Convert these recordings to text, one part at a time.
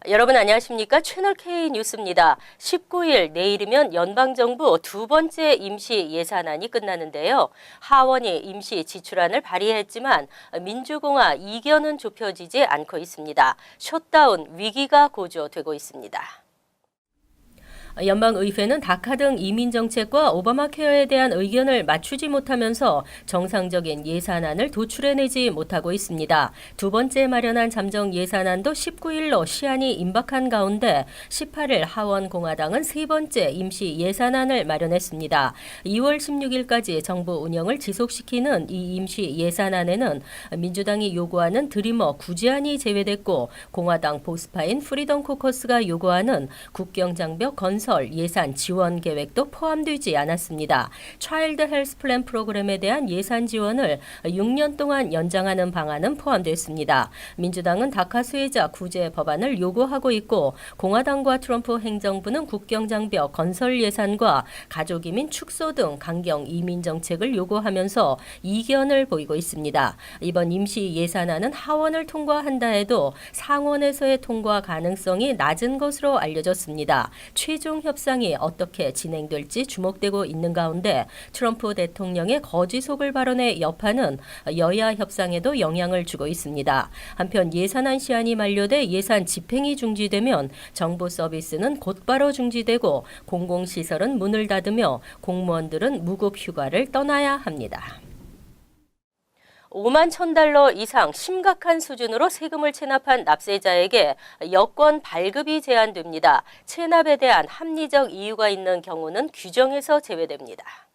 여러분 안녕하십니까? 채널K 뉴스입니다. 19일 내일이면 연방정부 두 번째 임시 예산안이 끝나는데요. 하원이 임시 지출안을 발의했지만 민주공화 이견은 좁혀지지 않고 있습니다. 셧다운 위기가 고조되고 있습니다. 연방의회는 다카 등 이민정책과 오바마 케어에 대한 의견을 맞추지 못하면서 정상적인 예산안을 도출해내지 못하고 있습니다. 두 번째 마련한 잠정 예산안도 19일로 시한이 임박한 가운데 18일 하원 공화당은 세 번째 임시 예산안을 마련했습니다. 2월 16일까지 정부 운영을 지속시키는 이 임시 예산안에는 민주당이 요구하는 드리머 구제안이 제외됐고 공화당 보수파인 프리덤 코커스가 요구하는 국경장벽 건설 예산 지원 계획도 포함되지 않았습니다. 차일드 헬스 플랜 프로그램에 대한 예산 지원을 6년 동안 연장하는 방안은 포함됐습니다. 민주당은 다카 수혜자 구제 법안을 요구하고 있고 공화당과 트럼프 행정부는 국경장벽 건설 예산과 가족이민 축소 등 강경 이민 정책을 요구하면서 이견을 보이고 있습니다. 이번 임시 예산안은 하원을 통과한다 해도 상원에서의 통과 가능성이 낮은 것으로 알려졌습니다. 최종 협상이 어떻게 진행될지 주목되고 있는 가운데 트럼프 대통령의 거지 속을 발언의 여파는 여야 협상에도 영향을 주고 있습니다. 한편 예산안 시한이 만료돼 예산 집행이 중지되면 정부 서비스는 곧바로 중지되고 공공시설은 문을 닫으며 공무원들은 무급 휴가를 떠나야 합니다. 5만 $1,000 이상 심각한 수준으로 세금을 체납한 납세자에게 여권 발급이 제한됩니다. 체납에 대한 합리적 이유가 있는 경우는 규정에서 제외됩니다.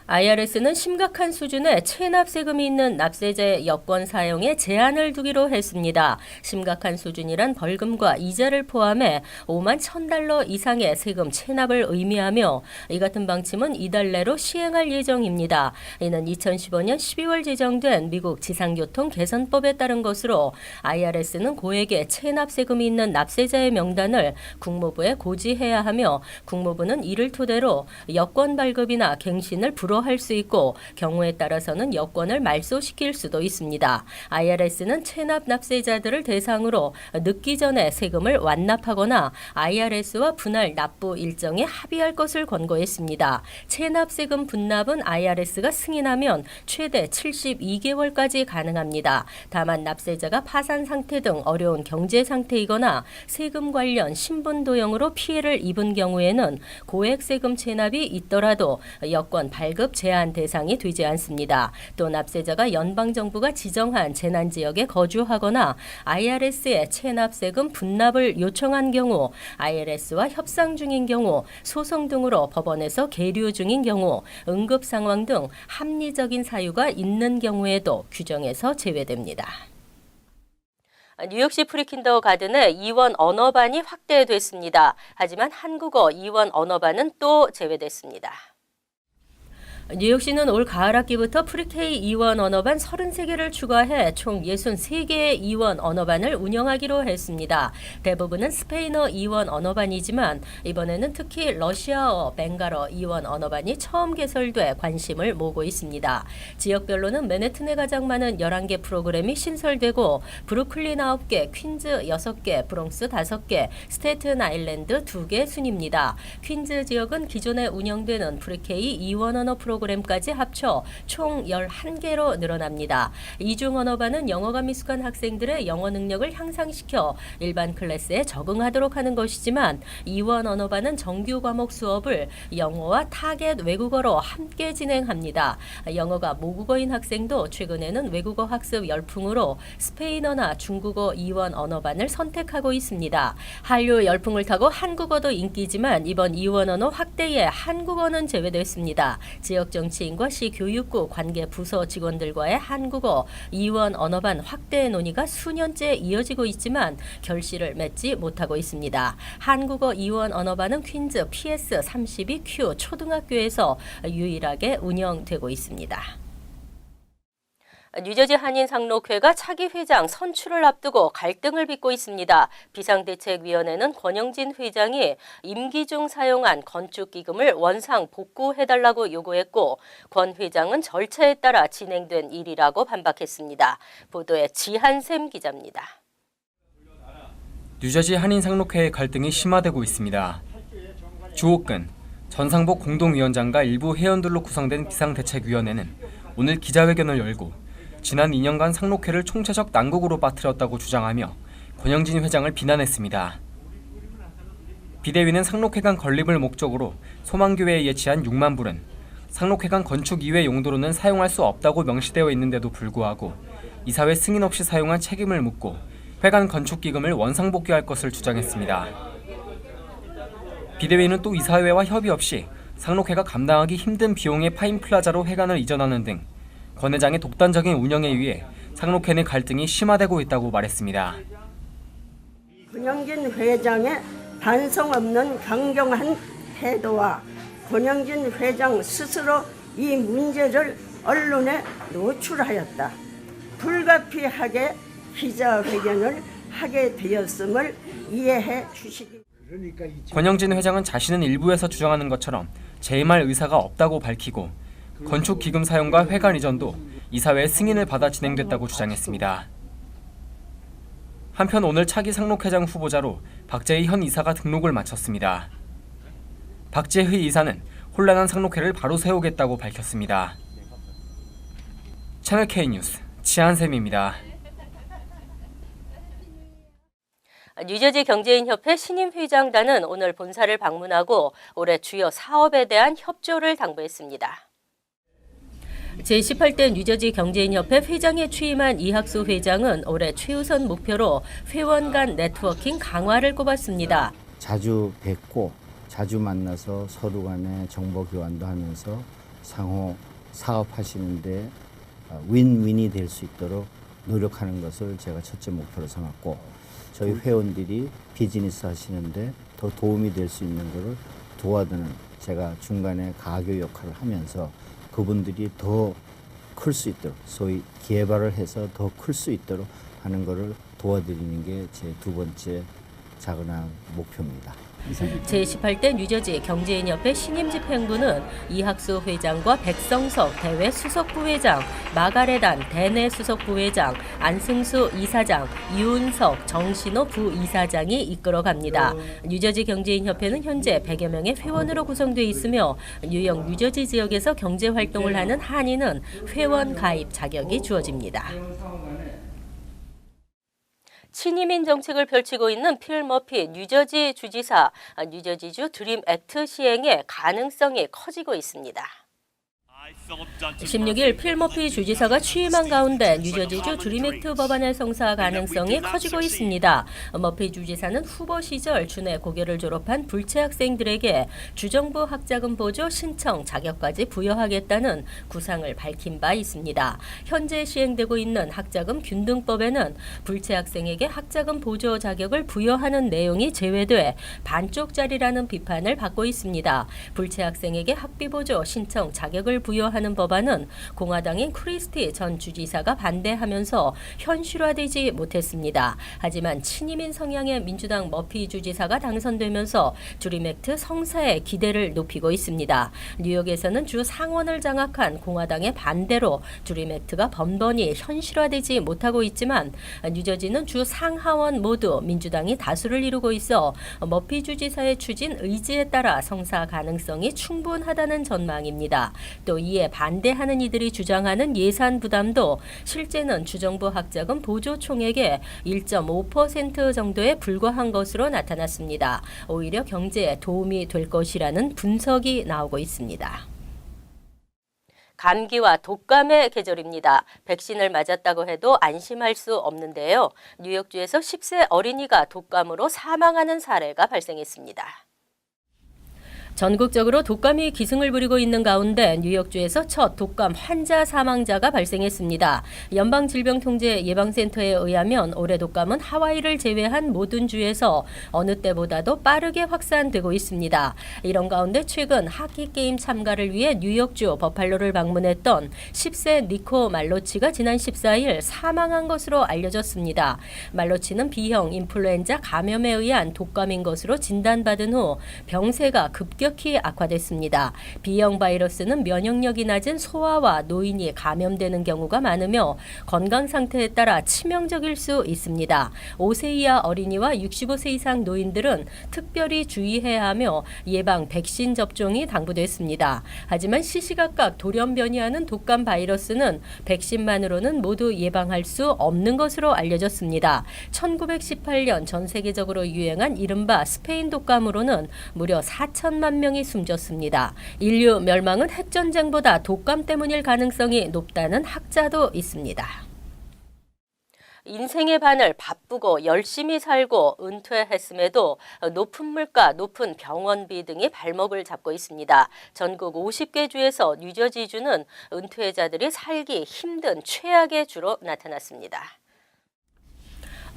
IRS는 심각한 수준의 체납 세금이 있는 납세자의 여권 사용에 제한을 두기로 했습니다. 심각한 수준이란 벌금과 이자를 포함해 5만 $1,000 이상의 세금 체납을 의미하며 이 같은 방침은 이달 내로 시행할 예정입니다. 이는 2015년 12월 제정된 미국 지상교통 개선법에 따른 것으로 IRS는 고액의 체납 세금이 있는 납세자의 명단을 국무부에 고지해야 하며 국무부는 이를 토대로 여권 발급이나 갱신을 불허할 수 있고 경우에 따라서는 여권을 말소시킬 수도 있습니다. IRS는 체납 납세자들을 대상으로 늦기 전에 세금을 완납하거나 IRS와 분할 납부 일정에 합의할 것을 권고했습니다. 체납 세금 분납은 IRS가 승인하면 최대 72개월까지 가능합니다. 다만 납세자가 파산 상태 등 어려운 경제 상태이거나 세금 관련 신분 도용으로 피해를 입은 경우에는 고액 세금 체납이 있더라도 여권 발급 제한 대상이 되지 않습니다. 또 납세자가 연방정부가 지정한 재난지역에 거주하거나 IRS에 체납세금 분납을 요청한 경우, IRS와 협상 중인 경우, 소송 등으로 법원에서 계류 중인 경우, 응급 상황 등 합리적인 사유가 있는 경우에도 규정에서 제외됩니다. 뉴욕시 프리킨더가든의 이원 언어반이 확대됐습니다. 하지만 한국어 이원 언어반은 또 제외됐습니다. 뉴욕시는 올 가을 학기부터 프리K 이원 언어반 33개를 추가해 총 63개의 이원 언어반을 운영하기로 했습니다. 대부분은 스페인어 이원 언어반이지만 이번에는 특히 러시아어, 벵갈어 이원 언어반이 처음 개설돼 관심을 모으고 있습니다. 지역별로는 맨해튼에 가장 많은 11개 프로그램이 신설되고 브루클린 9개, 퀸즈 6개, 브롱스 5개, 스테튼 아일랜드 2개 순입니다. 퀸즈 지역은 기존에 운영되는 프리K 이원 언어 프로그램까지 합쳐 총 11개로 늘어납니다. 이중 언어반은 영어가 미숙한 학생들의 영어 능력을 향상시켜 일반 클래스에 적응하도록 하는 것이지만 이원 언어반은 정규 과목 수업을 영어와 타겟 외국어로 함께 진행합니다. 영어가 모국어인 학생도 최근에는 외국어 학습 열풍으로 스페인어나 중국어 이원 언어반을 선택하고 있습니다. 한류 열풍을 타고 한국어도 인기지만 이번 이원 언어 확대에 한국어는 제외됐습니다. 지역 정치인과 시 교육부 관계 부서 직원들과의 한국어 이원 언어반 확대 논의가 수년째 이어지고 있지만 결실을 맺지 못하고 있습니다. 한국어 이원 언어반은 퀸즈 PS32Q 초등학교에서 유일하게 운영되고 있습니다. 뉴저지 한인상록회가 차기 회장 선출을 앞두고 갈등을 빚고 있습니다. 비상대책위원회는 권영진 회장이 임기 중 사용한 건축기금을 원상 복구해달라고 요구했고 권 회장은 절차에 따라 진행된 일이라고 반박했습니다. 보도에 지한샘 기자입니다. 뉴저지 한인상록회의 갈등이 심화되고 있습니다. 주옥근 전상복 공동위원장과 일부 회원들로 구성된 비상대책위원회는 오늘 기자회견을 열고 지난 2년간 상록회를 총체적 난국으로 빠뜨렸다고 주장하며 권영진 회장을 비난했습니다. 비대위는 상록회관 건립을 목적으로 소망교회에 예치한 6만 불은 상록회관 건축 이외 용도로는 사용할 수 없다고 명시되어 있는데도 불구하고 이사회 승인 없이 사용한 책임을 묻고 회관 건축 기금을 원상복귀할 것을 주장했습니다. 비대위는 또 이사회와 협의 없이 상록회가 감당하기 힘든 비용의 파인플라자로 회관을 이전하는 등 권 회장의 독단적인 운영에 의해 상록회 내 갈등이 심화되고 있다고 말했습니다. 권영진 회장의 반성 없는 강경한 태도와 권영진 회장 스스로 이 문제를 언론에 노출하였다. 불가피하게 기자회견을 하게 되었음을 이해해 주시기. 권영진 회장은 자신은 일부에서 주장하는 것처럼 재임할 의사가 없다고 밝히고 건축 기금 사용과 회관 이전도 이사회의 승인을 받아 진행됐다고 주장했습니다. 한편 오늘 차기 상록회장 후보자로 박재희 현 이사가 등록을 마쳤습니다. 박재희 이사는 혼란한 상록회를 바로 세우겠다고 밝혔습니다. 채널 K뉴스 지한샘입니다. 뉴저지 경제인협회 신임 회장단은 오늘 본사를 방문하고 올해 주요 사업에 대한 협조를 당부했습니다. 제18대 뉴저지 경제인협회 회장에 취임한 이학수 회장은 올해 최우선 목표로 회원 간 네트워킹 강화를 꼽았습니다. 자주 뵙고 자주 만나서 서로 간에 정보 교환도 하면서 상호 사업하시는데 윈윈이 될 수 있도록 노력하는 것을 제가 첫째 목표로 삼았고 저희 회원들이 비즈니스 하시는데 더 도움이 될 수 있는 것을 도와드는 제가 중간에 가교 역할을 하면서 그분들이 더 클 수 있도록 소위 개발을 해서 더 클 수 있도록 하는 것을 도와드리는 게 제 두 번째 작은 목표입니다. 제18대 뉴저지 경제인협회 신임 집행부는 이학수 회장과 백성석 대외 수석부회장, 마가레단 대내 수석부회장, 안승수 이사장, 이운석 정신호 부이사장이 이끌어갑니다. 뉴저지 경제인협회는 현재 100여 명의 회원으로 구성돼 있으며 뉴욕 뉴저지 지역에서 경제활동을 하는 한인은 회원 가입 자격이 주어집니다. 친이민 정책을 펼치고 있는 필 머피 뉴저지 주지사, 뉴저지주 드림 액트 시행의 가능성이 커지고 있습니다. 16일 필 머피 주지사가 취임한 가운데 뉴저지주 드림 액트 법안의 성사 가능성이 커지고 있습니다. 머피 주지사는 후보 시절 주내 고교를 졸업한 불체 학생들에게 주정부 학자금 보조 신청 자격까지 부여하겠다는 구상을 밝힌 바 있습니다. 현재 시행되고 있는 학자금 균등법에는 불체 학생에게 학자금 보조 자격을 부여하는 내용이 제외돼 반쪽짜리라는 비판을 받고 있습니다. 불체 학생에게 학비 보조 신청 자격을 부여하는 법안은 공화당인 크리스티 전 주지사가 반대하면서 현실화되지 못했습니다. 하지만 친이민 성향의 민주당 머피 주지사가 당선되면서 드림 액트 성사에 기대를 높이고 있습니다. 뉴욕에서는 주 상원을 장악한 공화당의 반대로 드림 액트가 번번이 현실화되지 못하고 있지만 뉴저지는 주 상하원 모두 민주당이 다수를 이루고 있어 머피 주지사의 추진 의지에 따라 성사 가능성이 충분하다는 전망입니다. 또 이에 반대하는 이들이 주장하는 예산 부담도 실제는 주정부 학자금 보조 총액의 1.5% 정도에 불과한 것으로 나타났습니다. 오히려 경제에 도움이 될 것이라는 분석이 나오고 있습니다. 감기와 독감의 계절입니다. 백신을 맞았다고 해도 안심할 수 없는데요. 뉴욕주에서 10세 어린이가 독감으로 사망하는 사례가 발생했습니다. 전국적으로 독감이 기승을 부리고 있는 가운데 뉴욕주에서 첫 독감 환자 사망자가 발생했습니다. 연방질병통제예방센터에 의하면 올해 독감은 하와이를 제외한 모든 주에서 어느 때보다도 빠르게 확산되고 있습니다. 이런 가운데 최근 하키게임 참가를 위해 뉴욕주 버팔로를 방문했던 10세 니코 말로치가 지난 14일 사망한 것으로 알려졌습니다. 말로치는 B형 인플루엔자 감염에 의한 독감인 것으로 진단받은 후 병세가 급격히 급격히 악화됐습니다. B형 바이러스는 면역력이 낮은 소아와 노인이 감염되는 경우가 많으며 건강 상태에 따라 치명적일 수 있습니다. 5세 이하 어린이와 65세 이상 노인들은 특별히 주의해야 하며 예방 백신 접종이 당부됐습니다. 하지만 시시각각 돌연 변이하는 독감 바이러스는 백신만으로는 모두 예방할 수 없는 것으로 알려졌습니다. 1918년 전 세계적으로 유행한 이른바 스페인 독감으로는 무려 4천만 명이 숨졌습니다. 인류 멸망은 핵전쟁보다 독감 때문일 가능성이 높다는 학자도 있습니다. 인생의 반을 바쁘고 열심히 살고 은퇴했음에도 높은 물가, 높은 병원비 등이 발목을 잡고 있습니다. 전국 50개 주에서 뉴저지주는 은퇴자들이 살기 힘든 최악의 주로 나타났습니다.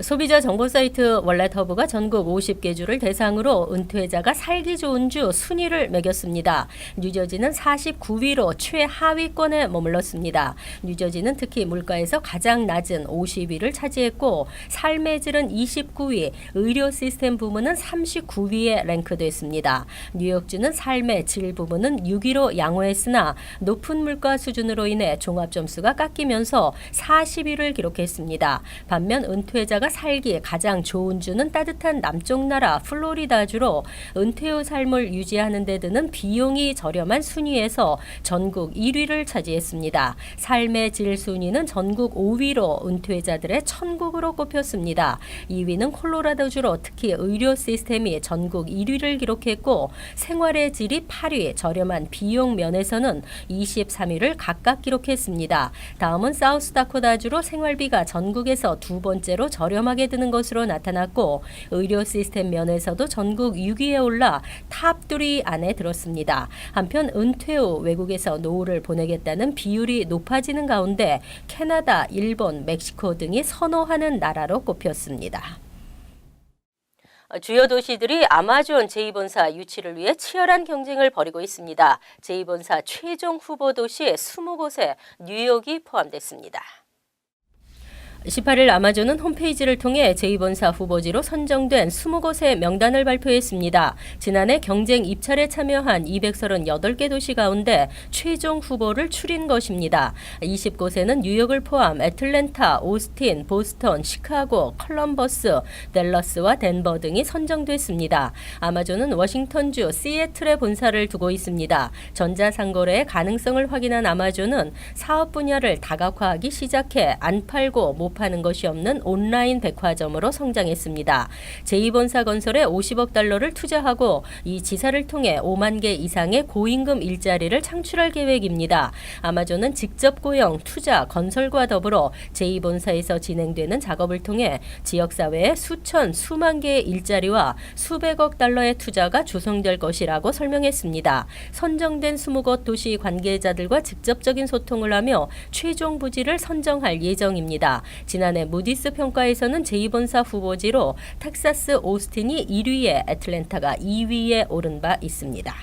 소비자 정보 사이트 월렛허브가 전국 50개 주를 대상으로 은퇴자가 살기 좋은 주 순위를 매겼습니다. 뉴저지는 49위로 최하위권에 머물렀습니다. 뉴저지는 특히 물가에서 가장 낮은 50위를 차지했고 삶의 질은 29위, 의료 시스템 부문은 39위에 랭크됐습니다. 뉴욕주는 삶의 질 부문은 6위로 양호했으나 높은 물가 수준으로 인해 종합 점수가 깎이면서 40위를 기록했습니다. 반면 은퇴자가 살기에 가장 좋은 주는 따뜻한 남쪽 나라 플로리다주로 은퇴 후 삶을 유지하는 데 드는 비용이 저렴한 순위에서 전국 1위를 차지했습니다. 삶의 질 순위는 전국 5위로 은퇴자들의 천국으로 꼽혔습니다. 2위는 콜로라도주로 특히 의료 시스템이 전국 1위를 기록했고 생활의 질이 8위, 저렴한 비용 면에서는 23위를 각각 기록했습니다. 다음은 사우스다코타주로 생활비가 전국에서 두 번째로 저렴하게 드는 것으로 나타났고 의료 시스템 면에서도 전국 6위에 올라 탑3 안에 들었습니다. 한편 은퇴 후 외국에서 노후를 보내겠다는 비율이 높아지는 가운데 캐나다, 일본, 멕시코 등이 선호하는 나라로 꼽혔습니다. 주요 도시들이 아마존 제2본사 유치를 위해 치열한 경쟁을 벌이고 있습니다. 제2본사 최종 후보 도시 20곳에 뉴욕이 포함됐습니다. 18일 아마존은 홈페이지를 통해 제2본사 후보지로 선정된 20곳의 명단을 발표했습니다. 지난해 경쟁 입찰에 참여한 238개 도시 가운데 최종 후보를 추린 것입니다. 20곳에는 뉴욕을 포함 애틀랜타, 오스틴, 보스턴, 시카고, 컬럼버스, 댈러스와 덴버 등이 선정됐습니다. 아마존은 워싱턴주 시애틀에 본사를 두고 있습니다. 전자상거래의 가능성을 확인한 아마존은 사업 분야를 다각화하기 시작해 안 팔고 못 파는 것이 없는 온라인 백화점으로 성장했습니다. 제2본사 건설에 50억 달러를 투자하고 이 지사를 통해 5만 개 이상의 고임금 일자리를 창출할 계획입니다. 아마존은 직접 고용, 투자, 건설과 더불어 제2본사에서 진행되는 작업을 통해 지역사회에 수만 개의 일자리와 수백억 달러의 투자가 조성될 것이라고 설명했습니다. 선정된 20곳 도시 관계자들과 직접적인 소통을 하며 최종 부지를 선정할 예정입니다. 지난해 무디스 평가에서는 제2본사 후보지로 텍사스 오스틴이 1위에 애틀랜타가 2위에 오른 바 있습니다.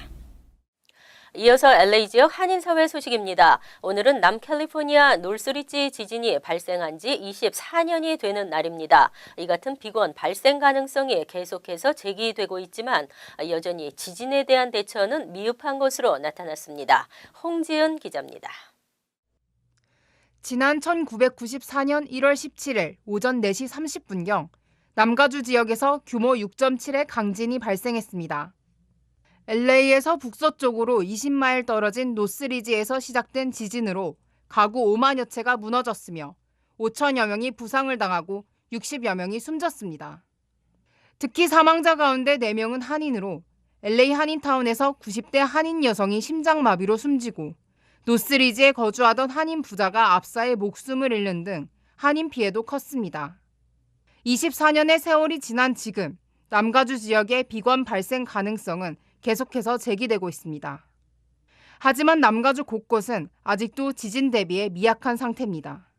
이어서 LA 지역 한인사회 소식입니다. 오늘은 남캘리포니아 놀스리지 지진이 발생한 지 24년이 되는 날입니다. 이 같은 비권 발생 가능성이 계속해서 제기되고 있지만 여전히 지진에 대한 대처는 미흡한 것으로 나타났습니다. 홍지은 기자입니다. 지난 1994년 1월 17일 오전 4시 30분경 남가주 지역에서 규모 6.7의 강진이 발생했습니다. LA에서 북서쪽으로 20마일 떨어진 노스리지에서 시작된 지진으로 가구 5만여 채가 무너졌으며 5천여 명이 부상을 당하고 60여 명이 숨졌습니다. 특히 사망자 가운데 4명은 한인으로 LA 한인타운에서 90대 한인 여성이 심장마비로 숨지고 노스리지에 거주하던 한인 부자가 압사해 목숨을 잃는 등 한인 피해도 컸습니다. 24년의 세월이 지난 지금 남가주 지역의 비권 발생 가능성은 계속해서 제기되고 있습니다. 하지만 남가주 곳곳은 아직도 지진 대비에 미약한 상태입니다.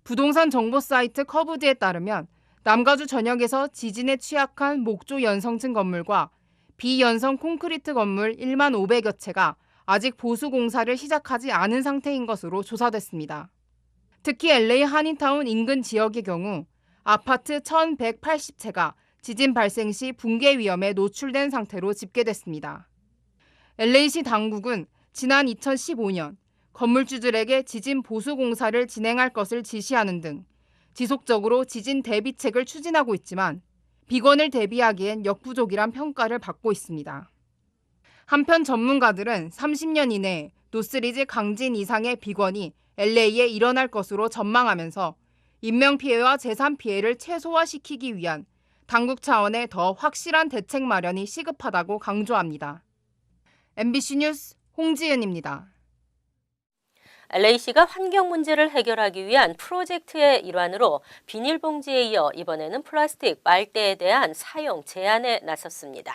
부동산 정보 사이트 커브드에 따르면 남가주 전역에서 지진에 취약한 목조 연성층 건물과 비연성 콘크리트 건물 1만 500여 채가 아직 보수 공사를 시작하지 않은 상태인 것으로 조사됐습니다. 특히 LA 한인타운 인근 지역의 경우 아파트 1,180채가 지진 발생 시 붕괴 위험에 노출된 상태로 집계됐습니다. LA시 당국은 지난 2015년 건물주들에게 지진 보수 공사를 진행할 것을 지시하는 등 지속적으로 지진 대비책을 추진하고 있지만 비건을 대비하기엔 역부족이란 평가를 받고 있습니다. 한편 전문가들은 30년 이내에 노스리지 강진 이상의 비건이 LA에 일어날 것으로 전망하면서 인명피해와 재산피해를 최소화시키기 위한 당국 차원의 더 확실한 대책 마련이 시급하다고 강조합니다. MBC 뉴스 홍지은입니다. LA시가 환경 문제를 해결하기 위한 프로젝트의 일환으로 비닐봉지에 이어 이번에는 플라스틱 빨대에 대한 사용 제한에 나섰습니다.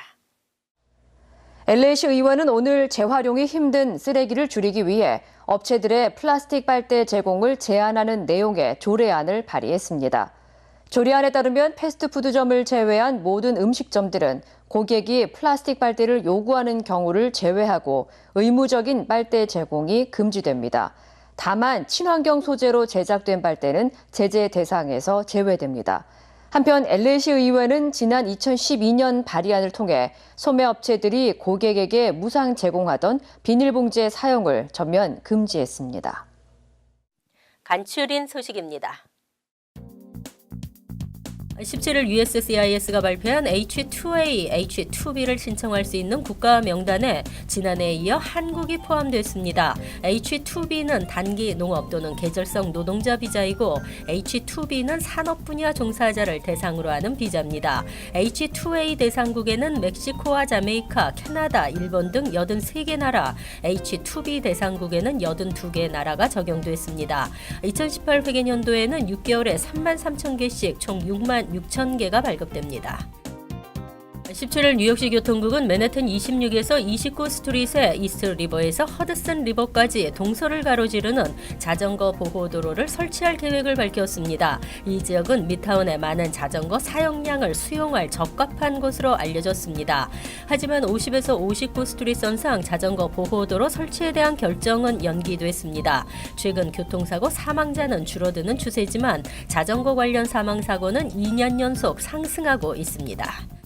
LA시 의원은 오늘 재활용이 힘든 쓰레기를 줄이기 위해 업체들의 플라스틱 빨대 제공을 제한하는 내용의 조례안을 발의했습니다. 조례안에 따르면 패스트푸드점을 제외한 모든 음식점들은 고객이 플라스틱 빨대를 요구하는 경우를 제외하고 의무적인 빨대 제공이 금지됩니다. 다만 친환경 소재로 제작된 빨대는 제재 대상에서 제외됩니다. 한편 LA시 의회는 지난 2012년 발의안을 통해 소매업체들이 고객에게 무상 제공하던 비닐봉지의 사용을 전면 금지했습니다. 간추린 소식입니다. 17일 USCIS가 발표한 H2A, H2B를 신청할 수 있는 국가 명단에 지난해에 이어 한국이 포함됐습니다. H2B는 단기 농업 또는 계절성 노동자 비자이고 H2B는 산업 분야 종사자를 대상으로 하는 비자입니다. H2A 대상국에는 멕시코와 자메이카, 캐나다, 일본 등 83개 나라, H2B 대상국에는 82개 나라가 적용됐습니다. 2018 회계년도에는 6개월에 3만 3천 개씩 총 6만 6천 개가 발급됩니다. 17일 뉴욕시 교통국은 맨해튼 26에서 29 스트릿의 이스트 리버에서 허드슨 리버까지 동서를 가로지르는 자전거 보호도로를 설치할 계획을 밝혔습니다. 이 지역은 미타운의 많은 자전거 사용량을 수용할 적합한 곳으로 알려졌습니다. 하지만 50에서 59 스트릿선상 자전거 보호도로 설치에 대한 결정은 연기됐습니다. 최근 교통사고 사망자는 줄어드는 추세지만 자전거 관련 사망사고는 2년 연속 상승하고 있습니다.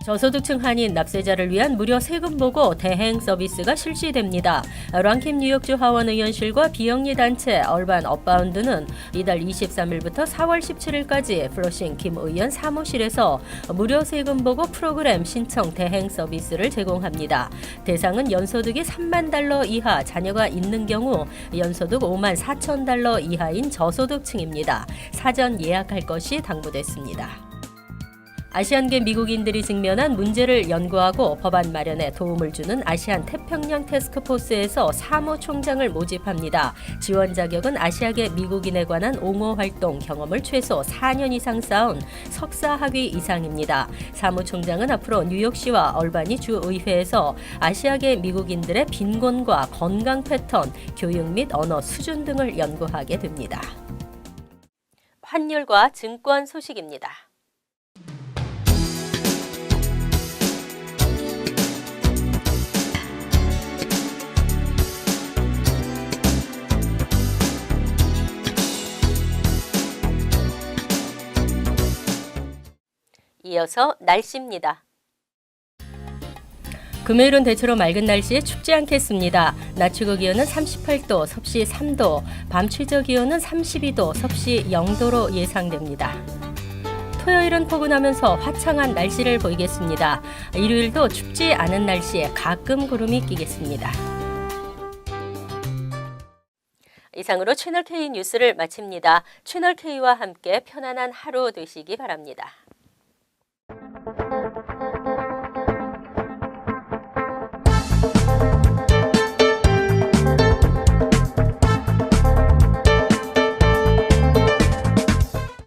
저소득층 한인 납세자를 위한 무료 세금 보고 대행 서비스가 실시됩니다. 랑킴 뉴욕주 하원 의원실과 비영리 단체 얼반 업바운드는 이달 23일부터 4월 17일까지 플러싱 김 의원 사무실에서 무료 세금 보고 프로그램 신청 대행 서비스를 제공합니다. 대상은 연소득이 3만 달러 이하 자녀가 있는 경우 연소득 5만 4천 달러 이하인 저소득층입니다. 사전 예약할 것이 당부됐습니다. 아시안계 미국인들이 직면한 문제를 연구하고 법안 마련에 도움을 주는 아시안 태평양 태스크포스에서 사무총장을 모집합니다. 지원 자격은 아시아계 미국인에 관한 옹호 활동 경험을 최소 4년 이상 쌓은 석사 학위 이상입니다. 사무총장은 앞으로 뉴욕시와 얼바니 주의회에서 아시아계 미국인들의 빈곤과 건강 패턴, 교육 및 언어 수준 등을 연구하게 됩니다. 환율과 증권 소식입니다. 이어서 날씨입니다. 금요일은 대체로 맑은 날씨에 춥지 않겠습니다. 낮 최고 기온은 38도, 섭씨 3도, 밤 최저 기온은 32도, 섭씨 0도로 예상됩니다. 토요일은 포근하면서 화창한 날씨를 보이겠습니다. 일요일도 춥지 않은 날씨에 가끔 구름이 끼겠습니다. 이상으로 채널K 뉴스를 마칩니다. 채널K와 함께 편안한 하루 되시기 바랍니다.